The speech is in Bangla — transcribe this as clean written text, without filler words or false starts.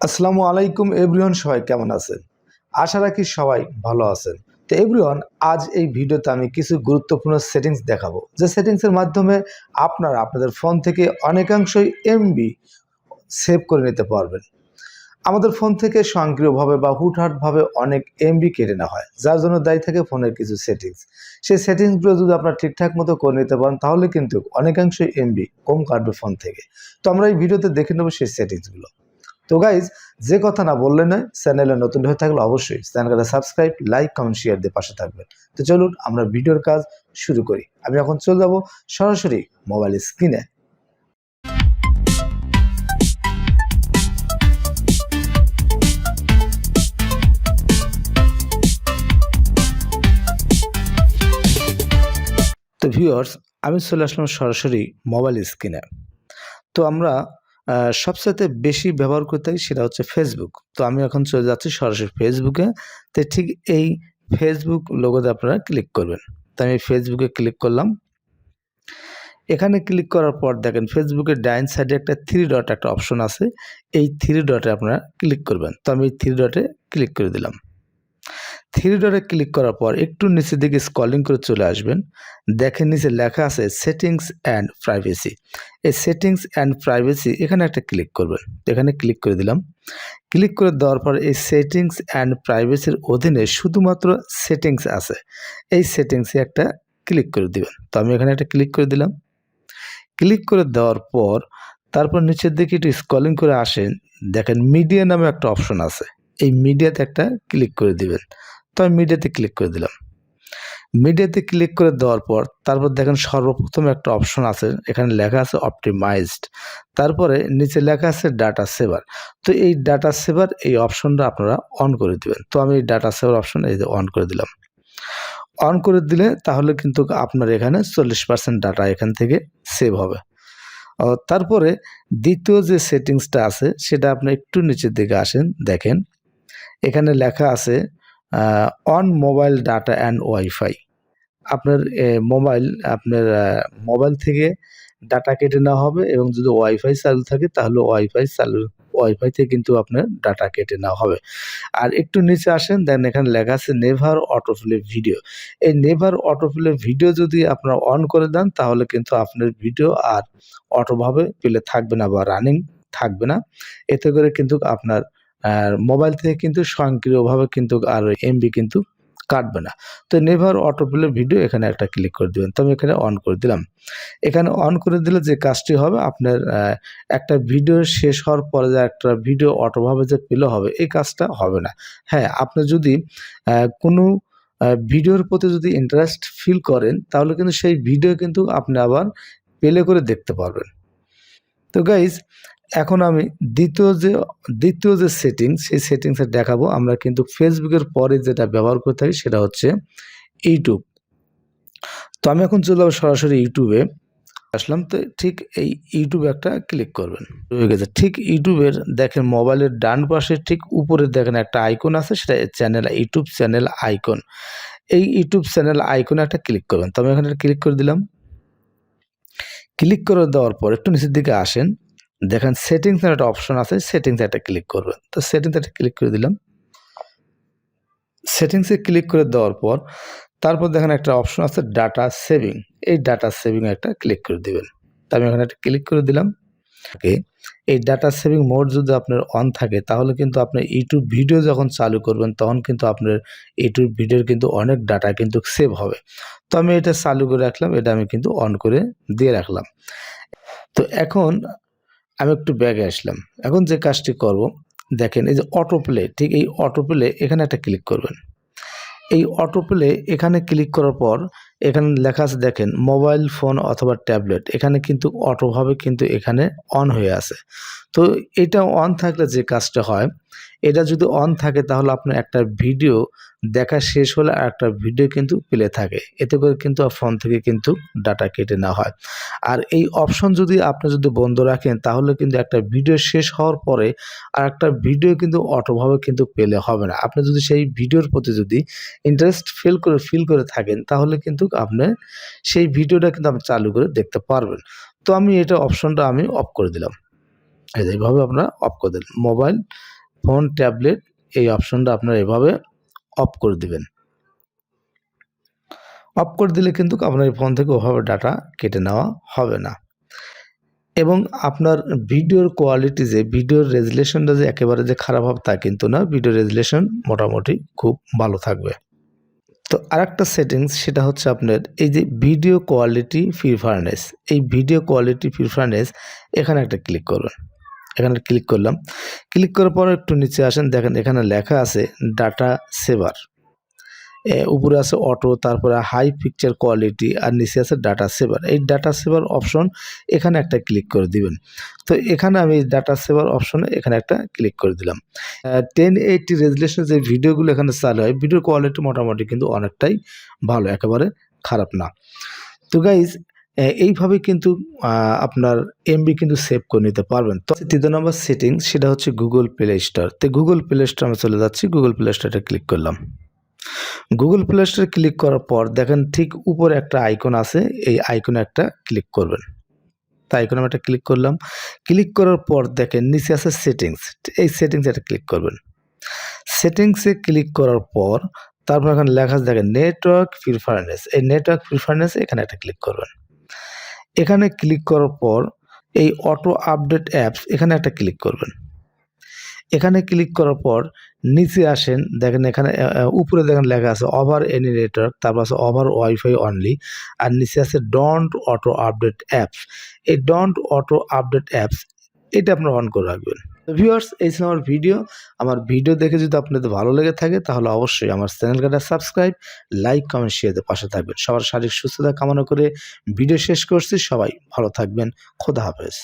আসসালামু আলাইকুম এভরিওয়ান, সবাই কেমন আছেন? আশা রাখি সবাই ভালো আছেন। তো এভরিওয়ান, আজ এই ভিডিওতে আমি কিছু গুরুত্বপূর্ণ সেটিংস দেখাবো, যে সেটিংসের মাধ্যমে আপনারা আপনাদের ফোন থেকে অনেকাংশই এমবি সেভ করে নিতে পারবেন। আমাদের ফোন থেকে স্বয়ংক্রিয়ভাবে বা হুটহাটভাবে অনেক এমবি কেটে নেওয়া হয়, যার জন্য দায়ী থাকে ফোনের কিছু সেটিংস। সেই সেটিংসগুলো যদি আপনারা ঠিকঠাক মতো করে নিতে পারেন, তাহলে কিন্তু অনেকাংশই এমবি কম কাটবে ফোন থেকে। তো আমরা এই ভিডিওতে দেখে নেব সেই সেটিংসগুলো। তো গাইজ, যে কথা না বললে নয়, চ্যানেলে নতুন হয়ে থাকলে অবশ্যই চ্যানেলটা সাবস্ক্রাইব, লাইক, কমেন্ট, শেয়ার দিয়ে পাশে থাকবেন। তো চলুন আমরা ভিডিওর কাজ শুরু করি। আমি এখন চলে যাব সরাসরি মোবাইল স্ক্রিনে। তো ভিউয়ার্স, আমি চলে আসলাম সরাসরি মোবাইল স্ক্রিনে। তো আমরা সবচাইতে বেশি ব্যবহার করতে হয় সেটা হচ্ছে ফেসবুক। তো আমি এখন চলে যাচ্ছি সরাসরি ফেসবুকে। তো ঠিক এই ফেসবুক লোগোতে আপনারা ক্লিক করবেন। তো আমি ফেসবুকে ক্লিক করলাম। এখানে ক্লিক করার পর দেখেন ফেসবুকের ডাইন সাইডে একটা থ্রি ডট একটা অপশন আছে। এই থ্রি ডটে আপনারা ক্লিক করবেন। তো আমি এই থ্রি ডটে ক্লিক করে দিলাম। থ্রি ডটে ক্লিক করার পর একটু নিচের দিকে স্ক্রলিং করে চলে আসবেন। দেখেন নিচে লেখা আছে সেটিংস অ্যান্ড প্রাইভেসি। এই সেটিংস অ্যান্ড প্রাইভেসি এখানে একটা ক্লিক করবেন। এখানে ক্লিক করে দিলাম। ক্লিক করে দেওয়ার পর এই সেটিংস অ্যান্ড প্রাইভেসির অধীনে শুধুমাত্র সেটিংস আছে। এই সেটিংসে একটা ক্লিক করে দিবেন। তো আমি এখানে একটা ক্লিক করে দিলাম। ক্লিক করে দেওয়ার পর তারপর নিচের দিকে একটু স্ক্রলিং করে আসেন। দেখেন মিডিয়া নামে একটা অপশন আছে। এই মিডিয়াতে একটা ক্লিক করে দিবেন। তো আমি মিডিয়াতে ক্লিক করে দিলাম। মিডিয়াতে ক্লিক করে দেওয়ার পর তারপর দেখেন সর্বপ্রথম একটা অপশন আছে, এখানে লেখা আছে অপটিমাইজড। তারপরে নিচে লেখা আছে ডাটা সেভার। তো এই ডাটা সেভার এই অপশনটা আপনারা অন করে দিবেন। তো আমি এই ডাটা সেভার অপশন এই যে অন করে দিলাম। অন করে দিলে তাহলে কিন্তু আপনার এখানে 40% ডাটা এখান থেকে সেভ হবে। তারপরে দ্বিতীয় যে সেটিংসটা আছে সেটা আপনি একটু নিচের দিকে আসেন, দেখেন এখানে লেখা আছে on mobile data and wifi. আপনার মোবাইল থেকে ডাটা কেটে নেওয়া হবে, এবং যদি ওয়াইফাই চালু থাকে তাহলে ওয়াইফাই থেকে কিন্তু আপনার ডাটা কেটে নেওয়া হবে। আর একটু নিচে আসেন, দেন এখানে লেখা আছে নেভার অটোপ্লে ভিডিও। এই নেভার অটোপ্লে ভিডিও যদি আপনারা অন করে দেন, তাহলে কিন্তু আপনার ভিডিও আর অটোভাবে প্লে থাকবে না বা রানিং থাকবে না। এতে করে কিন্তু আপনার মোবাইল থেকে কিন্তু স্বয়ংক্রিয়ভাবে কিন্তু আর এমবি কিন্তু কাটবে না। তো নেভার অটোপ্লে ভিডিও এখানে একটা ক্লিক করে দিবেন। তো আমি এখানে অন করে দিলাম। এখানে অন করে দিলে যে কাজটি হবে, আপনার একটা ভিডিও শেষ হওয়ার পরে যে একটা ভিডিও অটোভাবে যে প্লে হবে, এই কাজটা হবে না। হ্যাঁ, আপনি যদি কোনো ভিডিওর প্রতি যদি ইন্টারেস্ট ফিল করেন, তাহলে কিন্তু সেই ভিডিও কিন্তু আপনি আবার প্লে করে দেখতে পারবেন। তো গাইজ, এখন আমি দ্বিতীয় যে সেটিংস, সেই সেটিংসে দেখাবো। আমরা কিন্তু ফেসবুকের পরে যেটা ব্যবহার করে থাকি সেটা হচ্ছে ইউটিউব। তো আমি এখন চলে যাবো সরাসরি ইউটিউবে। আসলাম। তো ঠিক এই ইউটিউবে একটা ক্লিক করবেন। হয়ে গেছে। ঠিক ইউটিউবের দেখেন মোবাইলের ডান পাশে ঠিক উপরে দেখেন একটা আইকন আছে, সেটা ইউটিউব চ্যানেল আইকন। এই ইউটিউব চ্যানেল আইকনে একটা ক্লিক করবেন। তো আমি এখানে ক্লিক করে দিলাম। ক্লিক করে দেওয়ার পর একটু নিচের দিকে আসেন, দেখেন সেটিংস এর একটা অপশন আছে, সেটিংসে একটা ক্লিক করবেন। তো সেটিংসে একটা ক্লিক করে দিলাম। সেটিংসে ক্লিক করে দেওয়ার পর তারপর দেখেন একটা অপশন আছে ডাটা সেভিং। এই ডাটা সেভিং এ একটা ক্লিক করে দিবেন। তো আমি এখানে একটা ক্লিক করে দিলাম। ওকে, এই ডাটা সেভিং মোড যদি আপনার অন থাকে, তাহলে কিন্তু আপনি ইউটিউব ভিডিও যখন চালু করবেন, তখন কিন্তু আপনার ইউটিউব ভিডিওর কিন্তু অনেক ডাটা কিন্তু সেভ হবে। তো আমি এটা চালু করে রাখলাম, এটা আমি কিন্তু অন করে দিয়ে রাখলাম। তো এখন আমি একটু ব্যাগে আসলাম। এখন যে কাজটি করব, দেখেন এই যে অটোপ্লে, ঠিক এই অটোপ্লে এখানে একটা ক্লিক করবেন। এই অটোপ্লে এখানে ক্লিক করার পর এখানে লেখা আছে, দেখেন মোবাইল ফোন অথবা ট্যাবলেট, এখানে কিন্তু অটোভাবে কিন্তু এখানে অন হয়ে আছে। তো এটা অন থাকলে যে কাজটা হয়, এটা যদি অন থাকে তাহলে আপনার একটা ভিডিও দেখা শেষ হলে আর একটা ভিডিও কিন্তু প্লে থাকে। এতে করে কিন্তু ফোন থেকে কিন্তু ডাটা কেটে নেওয়া হয়। আর এই অপশন যদি আপনি যদি বন্ধ রাখেন, তাহলে কিন্তু একটা ভিডিও শেষ হওয়ার পরে আর একটা ভিডিও কিন্তু অটোভাবে কিন্তু প্লে হবে না। আপনি যদি সেই ভিডিওর প্রতি যদি ইন্টারেস্ট ফিল করে থাকেন, তাহলে কিন্তু আপনি সেই ভিডিওটা কিন্তু আপনি চালু করে দেখতে পারবেন। তো আমি এটা অপশনটা আমি অফ করে দিলাম। এই যে এইভাবে আপনারা অফ করে দিন। মোবাইল ফোন, ট্যাবলেট এই অপশনটা আপনারা এভাবে অফ করে দিবেন। অফ করে দিলে কিন্তু আপনার এই ফোন থেকে ওভাবে ডাটা কেটে নেওয়া হবে না। এবং আপনার ভিডিওর কোয়ালিটি যে ভিডিওর রেজুলেশনটা যে একেবারে যে খারাপ হবে তা কিন্তু না। ভিডিও রেজুলেশন মোটামুটি খুব ভালো থাকবে। তো আরেকটা সেটিংস সেটা হচ্ছে আপনার এই যে ভিডিও কোয়ালিটি প্রিফারেন্স, এই ভিডিও কোয়ালিটি প্রিফারেন্স এখানে একটা ক্লিক করবেন। এখানে ক্লিক করলাম। ক্লিক করার পর একটু নিচে আসেন, দেখেন এখানে লেখা আছে ডাটা সেভার। উপরে আছে অটো, তারপরে হাই পিকচার কোয়ালিটি আর নিচে আছে ডাটা সেভার। এই ডাটা সেভার অপশন এখানে একটা ক্লিক করে দিবেন। তো এখানে আমি ডাটা সেভার অপশনে এখানে একটা ক্লিক করে দিলাম। 1080 রেজুলেশন যে ভিডিওগুলো এখানে চালু হয়, ভিডিওর কোয়ালিটি মোটামুটি কিন্তু অনেকটাই ভালো, একেবারে খারাপ না। তো গাইজ এইভাবে কিন্তু আপনার এমবি কিন্তু সেভ করে নিতে পারবেন। তো ৩য় নম্বর সেটিং সেটা হচ্ছে গুগল প্লে স্টোর। তো গুগল প্লে স্টোর আমি চলে যাচ্ছি, গুগল প্লে স্টোরে ক্লিক করলাম। গুগল প্লে স্টোরে ক্লিক করার পর দেখেন ঠিক উপরে একটা আইকন আছে, এই আইকনে একটা ক্লিক করবেন। তো আইকনে আমি একটা ক্লিক করলাম। ক্লিক করার পর দেখেন নিচে আছে সেটিংস, এই সেটিংসে একটা ক্লিক করবেন। সেটিংসে ক্লিক করার পর তারপর এখানে লেখা আছে দেখেন নেটওয়ার্ক প্রিফারেন্স, এই নেটওয়ার্ক প্রিফারেন্স এখানে একটা ক্লিক করবেন। এখানে ক্লিক করার পর এই অটো আপডেট অ্যাপস এখানে একটা ক্লিক করবেন। এখানে ক্লিক করার পর নিচে আসেন, দেখেন এখানে উপরে দেখেন লেখা আছে ওভার এনি নেটওয়ার্ক, তারপর আছে ওভার ওয়াইফাই অনলি, আর নিচে আছে ডোন্ট অটো আপডেট অ্যাপস। এই ডোন্ট অটো আপডেট অ্যাপস এটা আপনারা অন করে রাখবেন। ভিউয়ার্স, এই ছিল আমার ভিডিও। আমার ভিডিও দেখে যদি আপনাদের ভালো লেগে থাকে তাহলে অবশ্যই আমার চ্যানেলটা সাবস্ক্রাইব, লাইক, কমেন্ট, শেয়ারের পাশে থাকবেন। সবার শারীরিক সুস্থতা কামনা করে ভিডিও শেষ করছি। সবাই ভালো থাকবেন। খোদা হাফেজ।